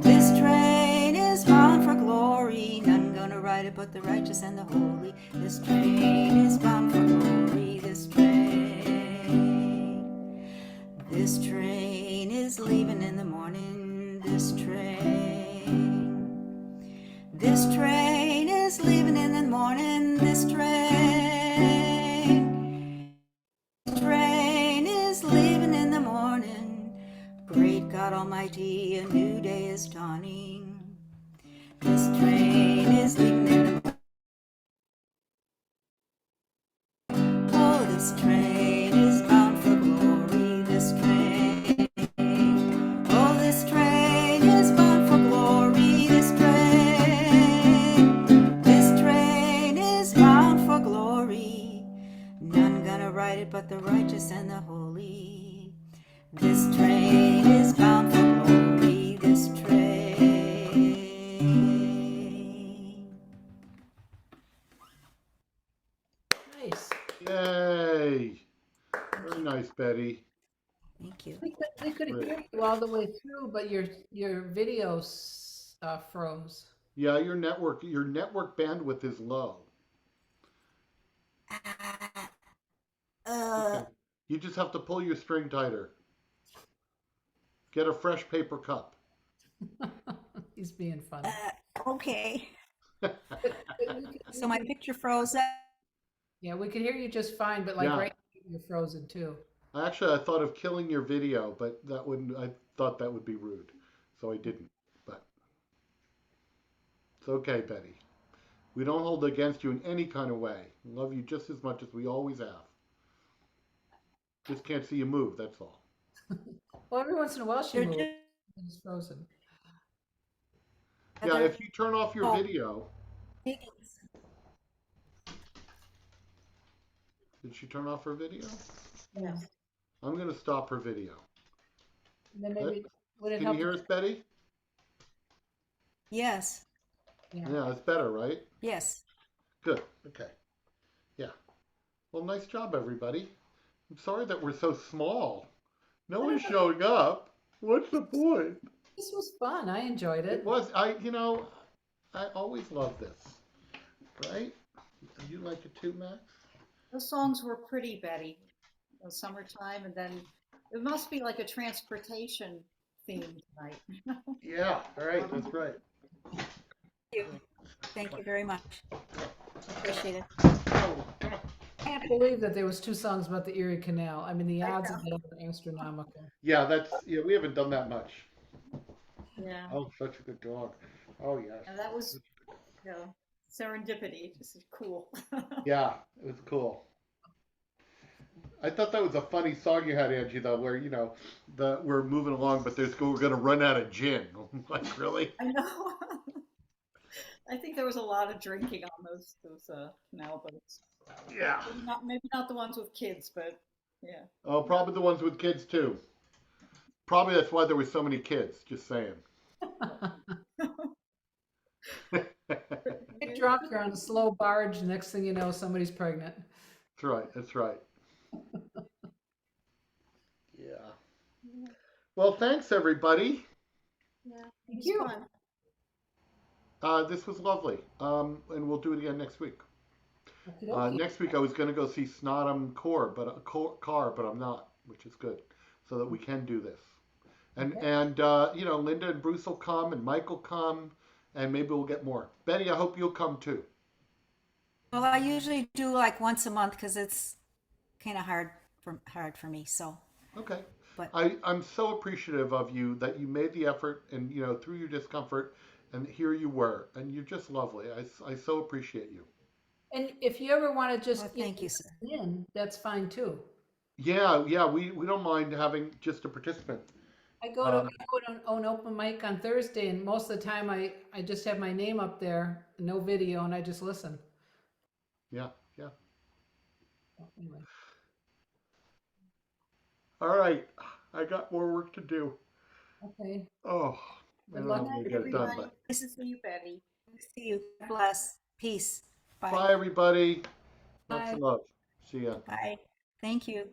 S4: This train is bound for glory. None gonna ride it but the righteous and the holy. This train is bound for glory, this train. This train is leaving in the morning, this train. This train is leaving in the morning, this train. This train is leaving in the morning. Great God Almighty, a new day is dawning. This train is leaving in the morning. Oh, this train is bound for glory, this train. Oh, this train is bound for glory, this train. This train is bound for glory. None gonna ride it but the righteous and the holy. This train is bound for glory, this train.
S3: Nice.
S2: Yay! Very nice, Betty.
S4: Thank you.
S3: We could
S2: Great.
S3: hear you all the way through, but your video froze.
S2: Yeah, your network bandwidth is low. Okay. You just have to pull your string tighter. Get a fresh paper cup.
S3: He's being funny.
S4: Okay.
S3: But
S4: So my picture froze up.
S3: yeah, we could hear you just fine, but like
S2: Yeah.
S3: right now you're frozen too.
S2: Actually, I thought of killing your video, but I thought that would be rude, so I didn't. But it's okay, Betty. We don't hold it against you in any kind of way. We love you just as much as we always have. Just can't see you move, that's all.
S3: Well, every once in a while she
S4: They're
S3: moves.
S4: just-
S3: It's frozen.
S2: Yeah, if you turn off your
S4: Oh.
S2: video, did she turn off her video?
S3: Yeah.
S2: I'm going to stop her video.
S3: And then maybe would it
S2: Can
S3: help?
S2: you hear us, Betty?
S4: Yes.
S3: Yeah.
S2: Yeah, it's better, right?
S4: Yes.
S2: Good. Okay. Yeah. Well, nice job, everybody. I'm sorry that we're so small. No one's showing up. What's the point?
S3: This was fun. I enjoyed it.
S2: It was, I always love this. Right? You like it too, Max?
S1: Those songs were pretty, Betty. The summertime, and then it must be like a transportation theme tonight.
S2: Yeah, all right, that's right.
S4: Thank you very much. Appreciate it.
S2: Oh, come on.
S3: can't believe that there was 2 songs about the Erie Canal. I mean, the
S1: I
S3: odds
S1: know.
S3: of that are astronomical.
S2: Yeah, we haven't done that much.
S1: Yeah.
S2: Oh, such a good dog. Oh yes.
S1: And that was, you know, serendipity. Just cool.
S2: Yeah, it was cool. I thought that was a funny song you had, Angie, though, where we're moving along, but we're gonna run out of gin. Like really?
S1: I know. I think there was a lot of drinking on those canal boats.
S2: Yeah.
S1: Maybe not the ones with kids, but yeah.
S2: Oh, probably the ones with kids too. Probably that's why there were so many kids. Just saying.
S3: Get drunk, you're on a slow barge. Next thing you know, somebody's pregnant.
S2: That's right. That's right. Yeah. Well, thanks everybody.
S1: Yeah.
S3: Thank
S1: It
S3: you.
S1: was fun.
S2: This was lovely. And we'll do it again next week.
S3: Okey-dokey.
S2: Next week I was going to go see Snottum Car, but I'm not, which is good, so that we can do this. And
S3: Okay.
S2: and Linda and Bruce will come, and Mike will come, and maybe we'll get more. Betty, I hope you'll come too.
S4: Well, I usually do like once a month because it's kind of hard for me. So,
S2: Okay.
S4: but
S2: I'm so appreciative of you that you made the effort, and through your discomfort, and here you were, and you're just lovely. I so appreciate you.
S3: And if you ever want to just
S4: well, thank you, sir.
S3: listen in, that's fine too.
S2: Yeah, we don't mind having just a participant.
S3: I go to an open mic on Thursday, and most of the time I just have my name up there, no video, and I just listen.
S2: Yeah.
S3: Anyway.
S2: All right, I got more work to do.
S3: Okay.
S2: Oh, I
S3: Good
S2: don't know
S3: luck,
S2: when we
S1: Good
S2: get done,
S1: everybody. Nice to see you, Betty.
S4: See you. God bless. Peace.
S2: but
S4: Bye.
S2: bye everybody. Lots
S3: Bye.
S2: of love. See ya.
S4: Bye. Thank you.